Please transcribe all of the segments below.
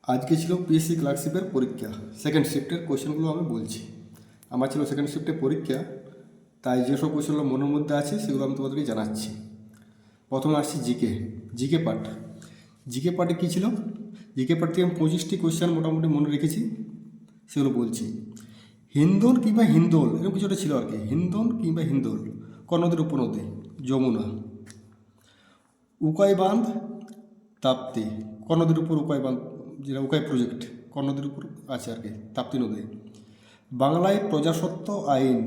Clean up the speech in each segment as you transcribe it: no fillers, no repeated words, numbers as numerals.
আজকে ছিল পিএসসি ক্লার্কশিপের পরীক্ষা। সেকেন্ড শিফটের কোয়েশ্চেনগুলো আমি বলছি। আমার ছিল সেকেন্ড শিফটের পরীক্ষা, তাই যেসব কোয়েশ্চেনগুলো মনের মধ্যে আছে সেগুলো আমি তোমাদেরকে জানাচ্ছি। প্রথমে আসছি জিকে পার্ট। জিকে পার্টে কী ছিল? জিকে পার্ট থেকে আমি 25টি কোয়েশ্চেন মোটামুটি মনে রেখেছি, সেগুলো বলছি। হিন্দন কিংবা হিন্দোল এরকম কিছু একটা ছিল আর কি। হিন্দন কিংবা হিন্দোল, কোন নদীর উপনদী? যমুনা। উকাই বাঁধ, তাপ্তি, কোন নদীর উপর উকাই বাঁধ, যেটা উকাই প্রজেক্ট, কোন নদীর উপর আছে আর কি? তাপ্তি নদী। বাংলায় প্রজাস্বত্ব আইন,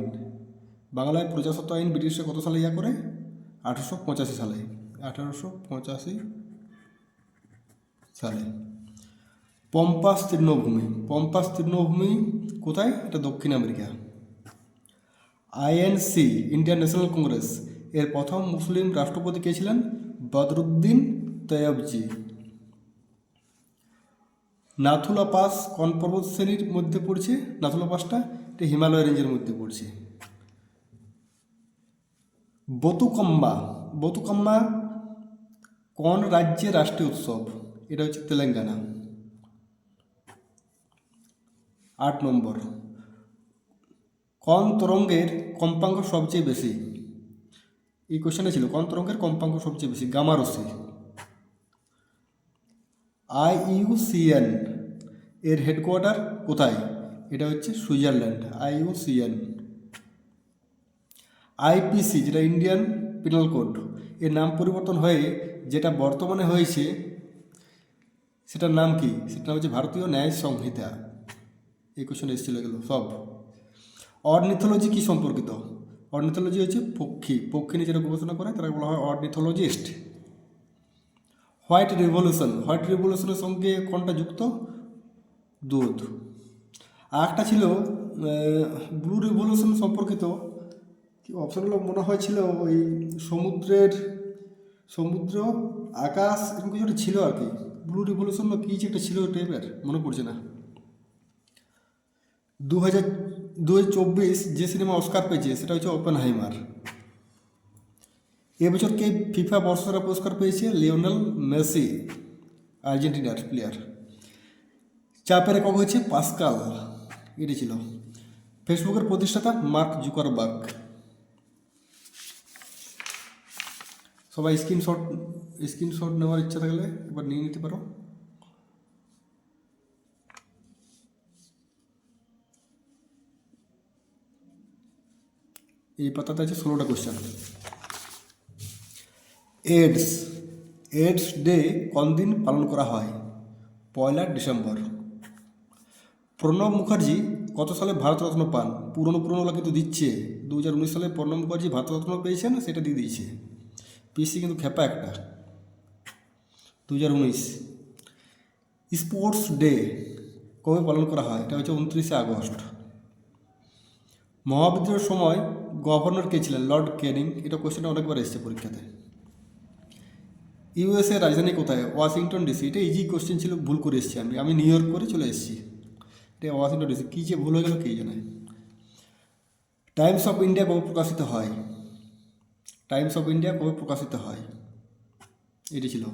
বাংলায় প্রজাস্বত্ব আইন ব্রিটিশরা কত সালে করে? 1885 সালে। 1885 সালে। পম্পাস তৃণভূমি, পম্পাস তৃণভূমি কোথায়? এটা দক্ষিণ America. INC, Indian national Congress, এর প্রথম মুসলিম রাষ্ট্রপতি কে ছিলেন? বদরুদ্দিন তৈয়বজি। নাথুলা পাস কোন পর্বত শ্রেণীর মধ্যে পড়ছে? নাথুলা পাসটা এটা হিমালয় রেঞ্জের মধ্যে পড়ছে। বতুকাম্মা, বতুকাম্মা কোন রাজ্যের রাষ্ট্রীয় উৎসব? এটা হচ্ছে তেলেঙ্গানা। 8 নম্বর, কোন তরঙ্গের কম্পাঙ্ক সবচেয়ে বেশি? এই কোশ্চেনে ছিল কোন তরঙ্গের কম্পাঙ্ক সবচেয়ে বেশি? গামা রশ্মি। আইইউসিএন এর হেডকোয়ার্টার কোথায়? এটা হচ্ছে সুইজারল্যান্ড। আইইউসিএন। আইপিসি, যেটা ইন্ডিয়ান পিনাল কোড, এর নাম পরিবর্তন হয়ে যেটা বর্তমানে হয়েছে সেটার নাম কি? সেটা হচ্ছে ভারতীয় ন্যায় সংহিতা। এই কোশ্চেন এসেছিল এগুলো সব। অর্নিথোলজি কি সম্পর্কিত? অর্নিথোলজি হচ্ছে পক্ষী, পক্ষী নিয়ে যারা গবেষণা করে তারা বলা হয় অর্নিথোলজিস্ট। হোয়াইট রিভলিউশন, হোয়াইট রিভলিউশনের সঙ্গে কোনটা যুক্ত? দুধ। আর একটা ছিল ব্লু রিভলিউশন সম্পর্কিত, কি অপশনগুলো মনে হয়েছিল ওই সমুদ্র আকাশ এরকম কিছু একটা ছিল আর কি। ব্লু রিভলিউশন কী যে একটা ছিল টাইপের, মনে পড়ছে না। 2024 যে সিনেমা অস্কার পেয়েছে সেটা হচ্ছে ওপেনহাইমার। এবছর কে ফিফা বর্ষসেরা পুরস্কার পেয়েছে? লিওনেল মেসি, আর্জেন্টিনার প্লেয়ার। চাপের একক হয়েছে পাস্কাল, এটি ছিল। ফেসবুকের প্রতিষ্ঠাতা মার্ক জুকারবার্গ। সবাই স্ক্রিনশট নেওয়ার ইচ্ছা থাকলে এবার নিয়ে নিতে পারো। এই পাতাতে আছে 16টা কোশ্চেন। এডস, এডস ডে কোন দিন পালন করা হয়? 1 ডিসেম্বর। প্রণব মুখার্জি কত সালে ভারতরত্ন পান? পুরোনোগুলো কিন্তু দিচ্ছে। 2019 সালে প্রণব মুখার্জি ভারতরত্ন পেয়েছেন, সেটা দিয়ে দিয়েছে। পিসি কিন্তু খেপা একটা। 2019। স্পোর্টস ডে কবে পালন করা হয়? এটা হচ্ছে 29 আগস্ট। মহাবিদ্রোহের সময় গভর্নর কে ছিলেন? লর্ড ক্যানিং। এটা কোশ্চেনটা অনেকবার এসেছে পরীক্ষাতে। ইউএসএ রাজধানী কোথায়? Washington DC. এটা ইজি কোশ্চেন ছিল, ভুল করে এসেছি আমি নিউ ইয়র্ক করে চলে এসেছি। এটা ওয়াশিংটন ডিসি, কী যে ভুল হয়ে গেল কে জানে। টাইমস অফ ইন্ডিয়া কবে প্রকাশিত হয়? টাইমস অফ ইন্ডিয়া কবে প্রকাশিত হয়? এটি ছিল।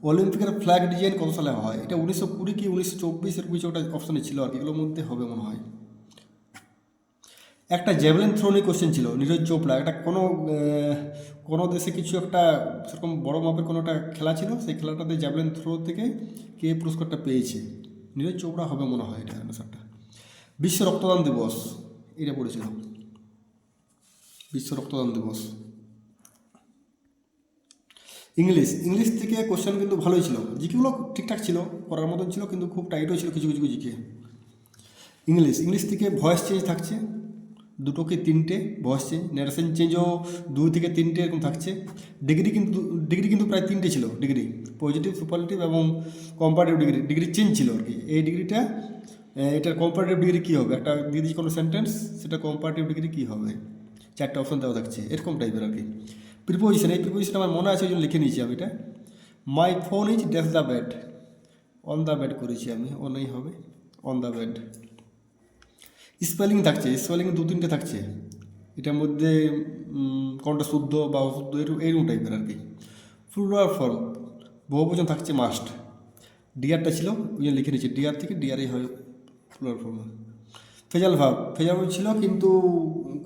অলিম্পিকের ফ্ল্যাগ ডিজাইন কত সালে হয়? এটা 1920 কি 1924 এর কিছু একটা অপশানে ছিল আর কি, এগুলোর মধ্যে হবে মনে হয়। একটা জ্যাভেলিন থ্রো নিয়ে কোশ্চেন ছিল, নীরজ চোপড়া। একটা কোনো দেশে কিছু একটা সেরকম বড় মাপের কোনো একটা খেলা ছিল, সেই খেলাটাতে জ্যাভেলিন থ্রো থেকে কে পুরস্কারটা পেয়েছে? নীরজ চোপড়া হবে মনে হয় এটা অ্যান্সারটা। বিশ্ব রক্তদান দিবস, এটা পড়েছিল। বিশ্ব রক্তদান দিবস। ইংলিশ থেকে কোশ্চেন কিন্তু ভালোই ছিল, জিকেগুলো ঠিকঠাক ছিল, করার মতন ছিল, কিন্তু খুব টাইটও ছিল কিছু কিছু জিকে। ইংলিশ থেকে ভয়েস চেঞ্জ থাকছে 2 কি 3টে ভয়েস চেঞ্জ, ন্যারেশন চেঞ্জও 2 থেকে 3টে এরকম থাকছে। ডিগ্রি কিন্তু প্রায় 3টে ছিল ডিগ্রি, পজিটিভ, সুপারলেটিভ এবং কম্পারেটিভ ডিগ্রি চেঞ্জ ছিল আর কি। এই ডিগ্রিটা, এটার কম্পারেটিভ ডিগ্রি কী হবে? একটা দিয়ে দিচ্ছি কোনো সেন্টেন্স, সেটা কম্পারেটিভ ডিগ্রি কী হবে? 4টে অপশন দেওয়া থাকছে এরকম টাইপের আর কি। প্রিপোজিশন, এই প্রিপোজিশন আমার মনে আছে, ওই জন্য লিখে নিয়েছি আমি এটা। My phone is dash the bed, on the bed করেছি আমি, অনেই হবে, অন দ্য বেড। স্পেলিং থাকছে, স্পেলিং 2-3টে থাকছে, এটার মধ্যে কোনটা শুদ্ধ বা অশুদ্ধ এরকম টাইপের আর কি। প্লুরাল ফর্ম, বহুবচন থাকছে মাস্ট। ডিআরটা ছিল ওই জন্য লিখে নিচ্ছি, ডিআর থেকে ডিআরই হয় প্লুরাল ফর্ম। ফেজাল ভাব ছিল কিন্তু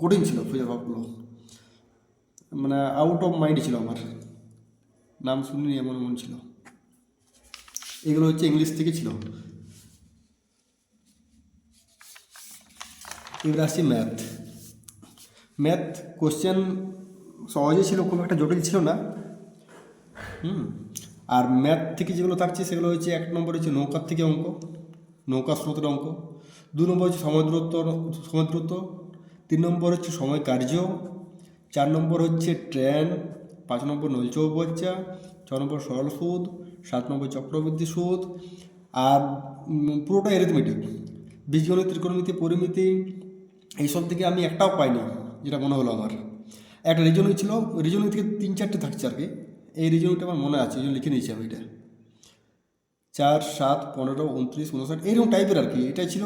কঠিন ছিল ফেজাল ভাবগুলো, মানে আউট অফ মাইন্ড ছিল আমার, নাম শুনিনি এমন এমন ছিল। এগুলো হচ্ছে ইংলিশ থেকে ছিল। এবার আসছি ম্যাথ। ম্যাথ কোশ্চেন সহজই ছিল, খুব একটা জটিল ছিল না। আর ম্যাথ থেকে যেগুলো থাকছে সেগুলো হচ্ছে 1 নম্বর হচ্ছে নৌকার থেকে অঙ্ক, নৌকা স্রোতের অঙ্ক। 2 নম্বর হচ্ছে সময় দূরত্ব। 3 নম্বর হচ্ছে সময় কার্য। 4 নম্বর হচ্ছে ট্রেন। 5 নম্বর নল চৌবচ্চা। 6 নম্বর সরল সুদ। 7 নম্বর চক্রবৃদ্ধি সুদ। আর পুরোটা অ্যারিথমেটিক, বীজগণিত, ত্রিকোণমিতি, পরিমিতি, এইসব থেকে আমি একটাও পাইনি যেটা মনে হলো আমার। একটা রিজনিং ছিল, রিজনিং থেকে 3-4টে থাকছে আর কি। এই রিজনিংটা আমার মনে আছে, এই জন্য লিখে নিয়েছি আমি এটা। 4, 7, 15, 29, 59 এরকম টাইপের আর কি। এটা ছিল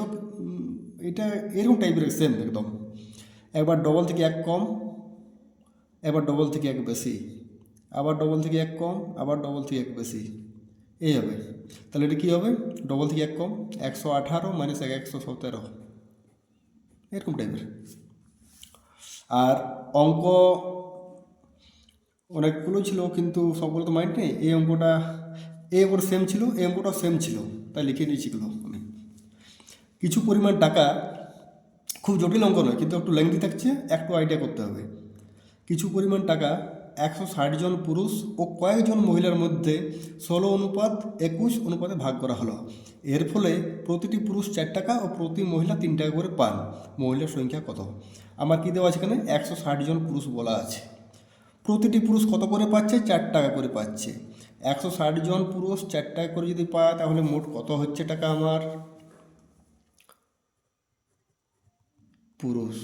এটা এরকম টাইপের সেম একদম। একবার ডবল থেকে 1 কম, এবার ডবল থেকে 1 বেশি, আবার ডবল থেকে 1 কম, আবার ডবল থেকে 1 বেশি, এই হবে। তাহলে এটা কী হবে? ডবল থেকে 1 কম 118 মাইনাস 117, এরকম টাইপের। আর অঙ্ক অনেকগুলো ছিল কিন্তু সবগুলো তো মাইন্ড নেই। এই অঙ্কটা সেম ছিল, এই অঙ্কটাও সেম ছিল, তাই লিখে দিয়েছি এগুলো আমি। কিছু পরিমাণ টাকা, খুব জটিল অঙ্ক নয় কিন্তু একটু লেংথি থাকছে, একটু আইডিয়া করতে হবে। কিছু পরিমাণ টাকা 160 জন পুরুষ ও কয়েকজন মহিলার মধ্যে 16:21 অনুপাতে ভাগ করা হলো। এর ফলে প্রতিটি পুরুষ 4 টাকা ও প্রতি মহিলা 3 টাকা করে পান। মহিলার সংখ্যা কত? আমার কী দেওয়া আছে এখানে? 160 জন পুরুষ বলা আছে। প্রতিটি পুরুষ কত করে পাচ্ছে? 4 টাকা করে পাচ্ছে। 160 জন পুরুষ 4 টাকা করে যদি পায় তাহলে মোট কত হচ্ছে টাকা আমার? পুরুষ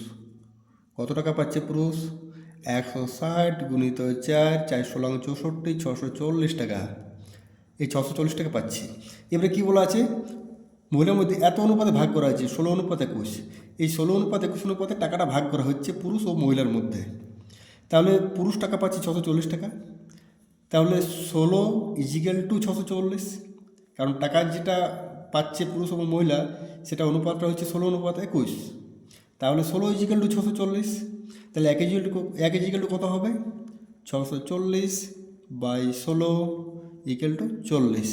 কত টাকা পাচ্ছে? পুরুষ 160 গুণিত 4, 4 16 64, 640 টাকা। এই 640 টাকা পাচ্ছি। এবারে কী বলা আছে? মহিলার মধ্যে এত অনুপাতে ভাগ করা হয়েছে 16:21। এই 16:21 অনুপাতে টাকাটা ভাগ করা হচ্ছে পুরুষ ও মহিলার মধ্যে। তাহলে পুরুষ টাকা পাচ্ছে 640 টাকা। তাহলে 16 = 640, কারণ টাকা যেটা পাচ্ছে পুরুষ এবং মহিলা সেটা অনুপাতটা হচ্ছে 16:21। তাহলে 16 = 640। তাহলে 1 কত হবে? 640/16 = 40।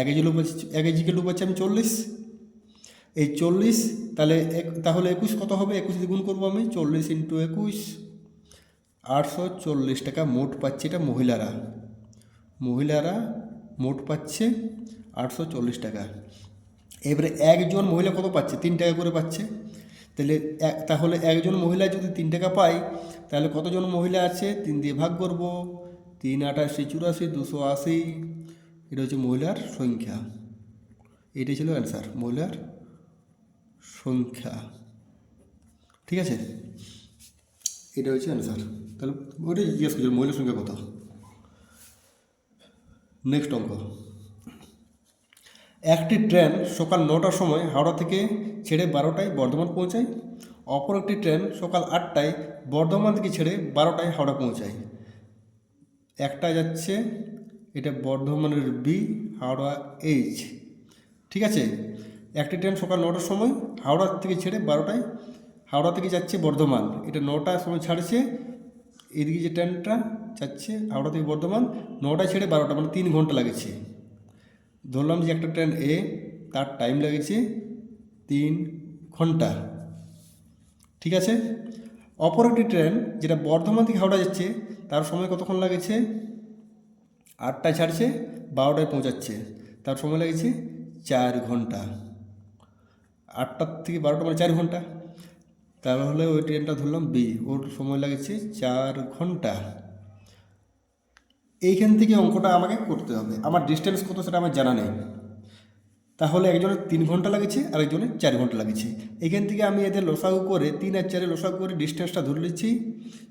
1 পাচ্ছি আমি 40। এই 40 তাহলে 21 কত হবে? 21 দিয়ে গুণ করবো আমি। 40 × 21, 840 টাকা মোট পাচ্ছে এটা মহিলারা। মোট পাচ্ছে 840 টাকা। এবারে একজন মহিলা কত পাচ্ছে? 3 টাকা করে পাচ্ছে। তাহলে একজন মহিলা যদি 3 টাকা পায় তাহলে কতজন মহিলা আছে? 3 দিয়ে ভাগ করব। 3 × 8 = 84, 280। এটা হচ্ছে মহিলার সংখ্যা। এটাই ছিল অ্যান্সার, মহিলার সংখ্যা। ঠিক আছে, এটা হচ্ছে অ্যান্সার। তাহলে ওইটাই জিজ্ঞেস করছিল মহিলার সংখ্যা কত। নেক্সট অঙ্ক। একটি ট্রেন সকাল 9টার সময় হাওড়া থেকে ছেড়ে 12টায় বর্ধমান পৌঁছায়। অপর একটি ট্রেন সকাল 8টায় বর্ধমান থেকে ছেড়ে 12টায় হাওড়া পৌঁছায়। একটা যাচ্ছে, এটা বর্ধমানের বি, হাওড়া এইচ। ঠিক আছে, একটি ট্রেন সকাল 9টার সময় হাওড়া থেকে ছেড়ে 12টায়, হাওড়া থেকে যাচ্ছে বর্ধমান, এটা 9টার সময় ছাড়ছে। এদিকে যে ট্রেনটা যাচ্ছে হাওড়া থেকে বর্ধমান 9টায় ছেড়ে 12টা, মানে 3 ঘন্টা লাগেছে। ধরলাম যে একটা ট্রেন এ, তার টাইম লেগেছে 3 ঘন্টা। ঠিক আছে, অপর একটি ট্রেন যেটা বর্ধমান থেকে হাওড়া যাচ্ছে তার সময় কতক্ষণ লাগেছে? 8টায় ছাড়ছে, 12টায় পৌঁছাচ্ছে, তার সময় লেগেছে 4 ঘন্টা। 8টার থেকে 12টা মানে 4 ঘন্টা। তাহলে ওই ট্রেনটা ধরলাম বি, ওর সময় লাগেছে 4 ঘন্টা। এইখান থেকে অঙ্কটা আমাকে করতে হবে। আমার ডিস্টেন্স কত সেটা আমার জানা নেই। তাহলে একজনের 3 ঘন্টা লাগেছে আর একজনের 4 ঘন্টা লাগেছে। এখান থেকে আমি এদের লসাগু করে 3 আর 4 লসাগু করে ডিস্টেন্সটা ধরে নিচ্ছি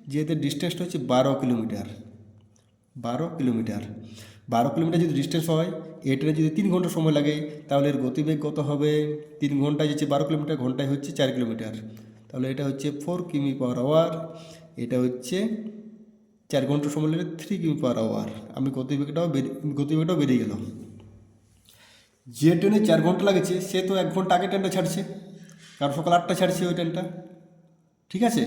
যে এদের ডিস্টেন্সটা হচ্ছে 12 কিলোমিটার। 12 কিলোমিটার। 12 কিলোমিটার যদি ডিস্টেন্স হয়, এই ট্রেনে যদি 3 ঘন্টা সময় লাগে তাহলে এর গতিবেগ কত হবে? 3 ঘন্টায় যাচ্ছে 12 কিলোমিটার, ঘন্টায় হচ্ছে 4 কিলোমিটার। তাহলে এটা হচ্ছে 4 কিমি/আওয়ার। এটা হচ্ছে 4 ঘন্টা সময় লাগলে 3 কিমি/আওয়ার। আমি গতিবেগটাও বেরিয়ে গেল। যে ট্রেনে 4 ঘন্টা লাগেছে সে তো 1 ঘন্টা আগে ট্রেনটা ছাড়ছে, কারণ সকাল 8টায় ছাড়ছে ওই ট্রেনটা। ঠিক আছে,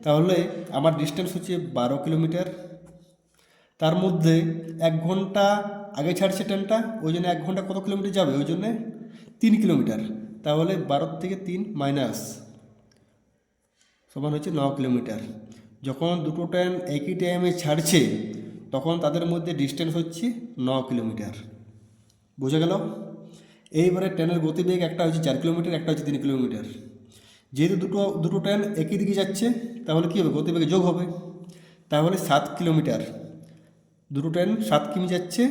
তাহলে আমার ডিস্টেন্স হচ্ছে 12 কিলোমিটার। তার মধ্যে 1 ঘন্টা আগে ছাড়ছে ট্রেনটা, ওই জন্য 1 ঘন্টা কত কিলোমিটার যাবে, ওই জন্যে 3 কিলোমিটার। তাহলে 12 থেকে 3 মাইনাস সমান হচ্ছে 9 কিলোমিটার। যখন দুটো ট্রেন একই টাইমে ছাড়ছে তখন তাদের মধ্যে ডিস্টেন্স হচ্ছে 9 কিলোমিটার। বোঝা গেল? এইবারে ট্রেনের গতিবেগ একটা হচ্ছে 4 কিলোমিটার, একটা হচ্ছে 3 কিলোমিটার। যেহেতু দুটো ট্রেন একই দিকে যাচ্ছে তাহলে কী হবে, গতিবেগে যোগ হবে। তাহলে 7 কিলোমিটার, দুটো ট্রেন 7 কিমি যাচ্ছে,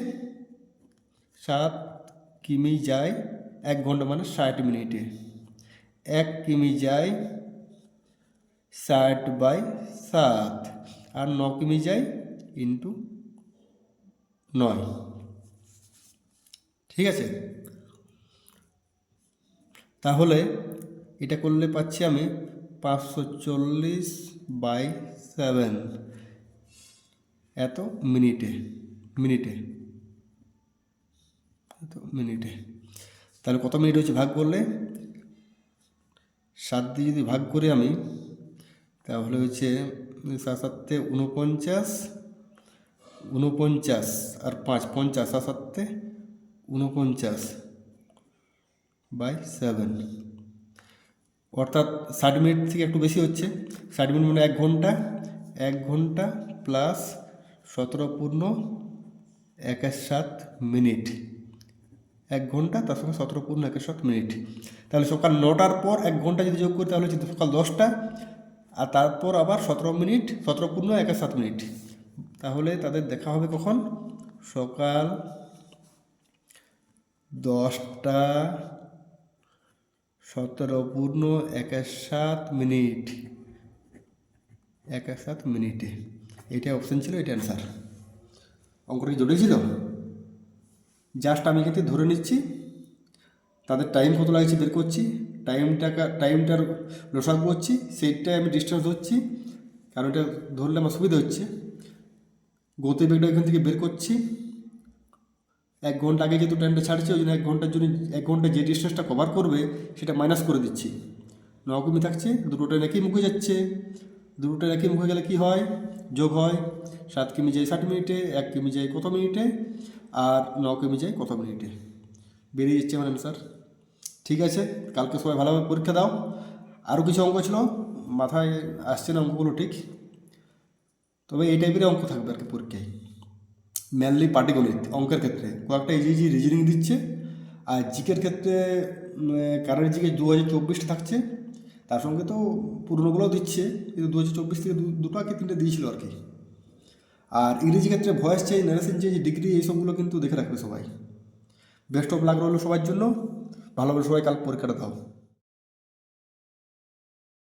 7 কিমি যায় 1 ঘন্টা মানে 60 মিনিটে। 1 কিমি যায় 60/7, আর 9 কিমি যায় ইন্টু 9। ঠিক আছে, তাহলে এটা করলে পাচ্ছি আমি 540/7 এত মিনিটে। তাহলে কত মিনিট হচ্ছে ভাগ করলে, 7 দিয়ে যদি ভাগ করি আমি তাহলে হচ্ছে 7 7 49, আর 5 50, 7 7 49/7, অর্থাৎ 60 মিনিট থেকে একটু বেশি হচ্ছে। 60 মিনিট মানে 1 ঘন্টা, 1 ঘন্টা প্লাস 17/17 মিনিট, 1 ঘন্টা তার সঙ্গে 17/17 মিনিট। তাহলে সকাল 9টার পর 1 ঘন্টা যদি যোগ করি তাহলে হচ্ছে সকাল 10টা, আর তারপর আবার 17 মিনিট, 17/17 মিনিট। তাহলে তাদের দেখা হবে কখন, সকাল 10টা 17/17 মিনিট, 17 মিনিটে। এইটা অপশান ছিল, এটা অ্যান্সার। অঙ্কটা কি জটিল ছিল? জাস্ট আমি এক্ষেত্রে ধরে নিচ্ছি তাদের টাইম কত লাগছে বের করছি, টাইমটার লসাগু করছি, সেইটাই আমি ডিস্টেন্স ধরছি, কারণ এটা ধরলে আমার সুবিধা হচ্ছে। গতিবেগটা এখান থেকে বের করছি, 1 ঘন্টা আগে যেহেতু ট্রেনটা ছাড়ছে ওই জন্য 1 ঘন্টার জন্য 1 ঘন্টা যে ডিস্টেন্সটা কভার করবে সেটা মাইনাস করে দিচ্ছি। 9 কিমি থাকছে, দুটো ট্রেন একই মুখে যাচ্ছে, দুটো ট্রেন একই মুখে গেলে কী হয়, যোগ হয়। 7 কিমি যায় 60 মিনিটে, 1 কিমি যায় কত মিনিটে, আর 9 কিমি যায় কত মিনিটে, বেরিয়ে যাচ্ছে আমার অ্যান্সার। ঠিক আছে, কালকে সবাই ভালোভাবে পরীক্ষা দাও। আরও কিছু অঙ্ক ছিল, মাথায় আসছে না অঙ্কগুলো ঠিক, তবে এই টাইপের অঙ্ক থাকবে আর কি পরীক্ষায়, মেনলি পাটিগণিত। অঙ্কের ক্ষেত্রে কয়েকটা ইজি রিজনিং দিচ্ছে, আর জিকের ক্ষেত্রে কারেন্ট জিকে 2024টা থাকছে, তার সঙ্গে তো পুরনোগুলোও দিচ্ছে, কিন্তু 2024 থেকে দুটো কি তিনটে দিয়েছিল আর কি। আর ইংরেজি ক্ষেত্রে voice change, narration change, degree, এইসবগুলো কিন্তু দেখে রাখবে সবাই। বেস্ট অফ লাক রইল সবার জন্য, ভালোভাবে সবাই কাল পরীক্ষাটা দাও।